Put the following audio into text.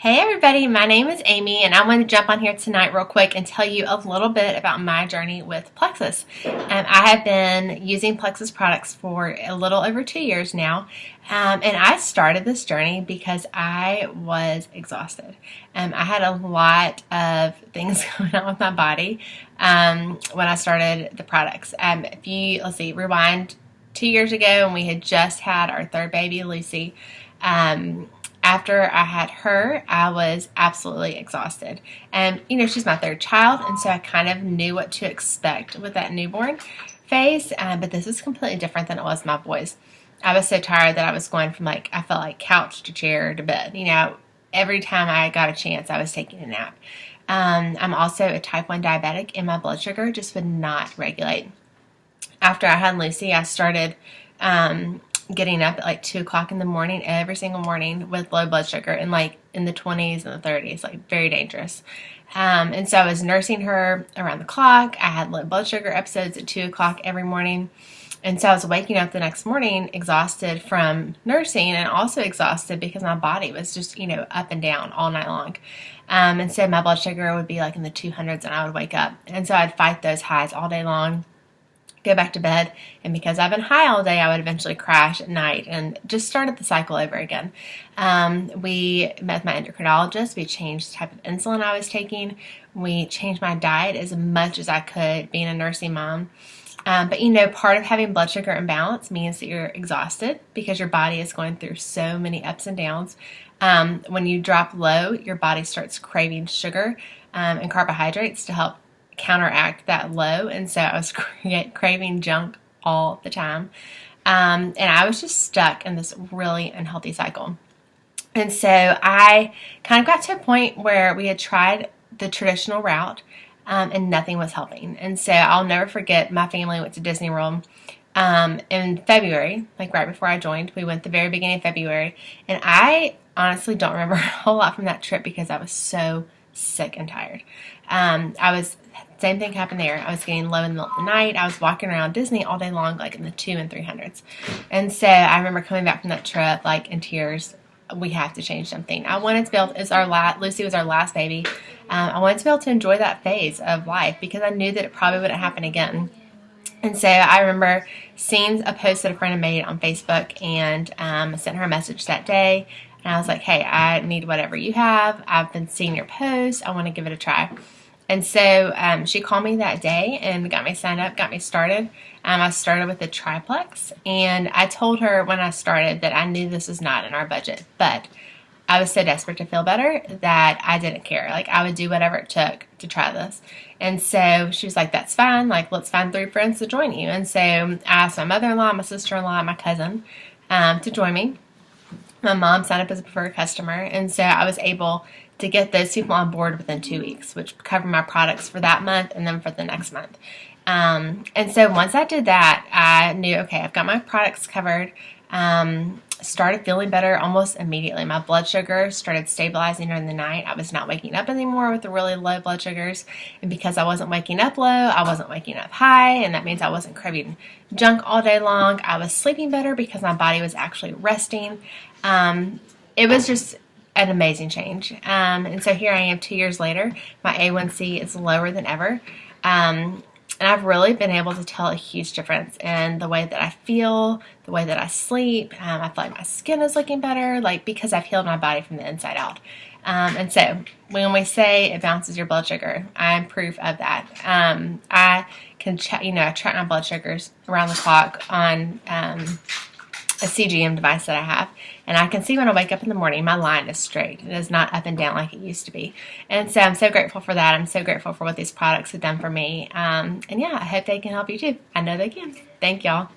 Hey everybody, my name is Amy and I want to jump on here tonight real quick and tell you a little bit about my journey with Plexus. I have been using Plexus products for a little over 2 years now, and I started this journey because I was exhausted. I had a lot of things going on with my body when I started the products. Rewind 2 years ago, and we had just had our third baby, Lucy. After I had her, I was absolutely exhausted. And, she's my third child, and so I kind of knew what to expect with that newborn phase. But this is completely different than it was my boys. I was so tired that I was going from, I felt like couch to chair to bed. Every time I got a chance, I was taking a nap. I'm also a type 1 diabetic, and my blood sugar just would not regulate. After I had Lucy, I started getting up at 2 o'clock in the morning every single morning with low blood sugar and in the 20s and the 30s, very dangerous. And so I was nursing her around the clock. I had low blood sugar episodes at 2 o'clock every morning. And so I was waking up the next morning exhausted from nursing and also exhausted because my body was just, up and down all night long. And so my blood sugar would be in the 200s and I would wake up. And so I'd fight those highs all day long, go back to bed, and because I've been high all day, I would eventually crash at night and just started the cycle over again. We met with my endocrinologist. We changed the type of insulin I was taking. We changed my diet as much as I could, being a nursing mom. But part of having blood sugar imbalance means that you're exhausted because your body is going through so many ups and downs. When you drop low, your body starts craving sugar and carbohydrates to help counteract that low, and so I was craving junk all the time, and I was just stuck in this really unhealthy cycle. And so I kind of got to a point where we had tried the traditional route, and nothing was helping. And so I'll never forget, my family went to Disney World in February, right before I joined. We went the very beginning of February, and I honestly don't remember a whole lot from that trip because I was so sick and tired. Same thing happened there. I was getting low in the middle of the night. I was walking around Disney all day long, in the 200s and 300s. And so I remember coming back from that trip, in tears. We have to change something. I wanted to be able to, Lucy was our last baby. I wanted to be able to enjoy that phase of life because I knew that it probably wouldn't happen again. And so I remember seeing a post that a friend had made on Facebook, and I sent her a message that day. And I was like, hey, I need whatever you have. I've been seeing your posts. I want to give it a try. And so she called me that day and got me signed up, got me started. I started with the triplex, and I told her when I started that I knew this was not in our budget, but I was so desperate to feel better that I didn't care. I would do whatever it took to try this. And so she was like, that's fine. Let's find 3 friends to join you. And so I asked my mother-in-law, my sister-in-law, and my cousin to join me. My mom signed up as a preferred customer, and so I was able to get those people on board within 2 weeks, which covered my products for that month and then for the next month. And so once I did that, I knew, okay, I've got my products covered. Started feeling better almost immediately. My blood sugar started stabilizing during the night. I was not waking up anymore with the really low blood sugars. And because I wasn't waking up low, I wasn't waking up high. And that means I wasn't craving junk all day long. I was sleeping better because my body was actually resting. It was just an amazing change. And so here I am 2 years later. My A1C is lower than ever. And I've really been able to tell a huge difference in the way that I feel, the way that I sleep. I feel like my skin is looking better, because I've healed my body from the inside out. And so when we say it balances your blood sugar, I'm proof of that. I can I track my blood sugars around the clock on a CGM device that I have, and I can see when I wake up in the morning, my line is straight. It is not up and down like it used to be. And so I'm so grateful for that. I'm so grateful for what these products have done for me. And yeah, I hope they can help you too. I know they can. Thank y'all.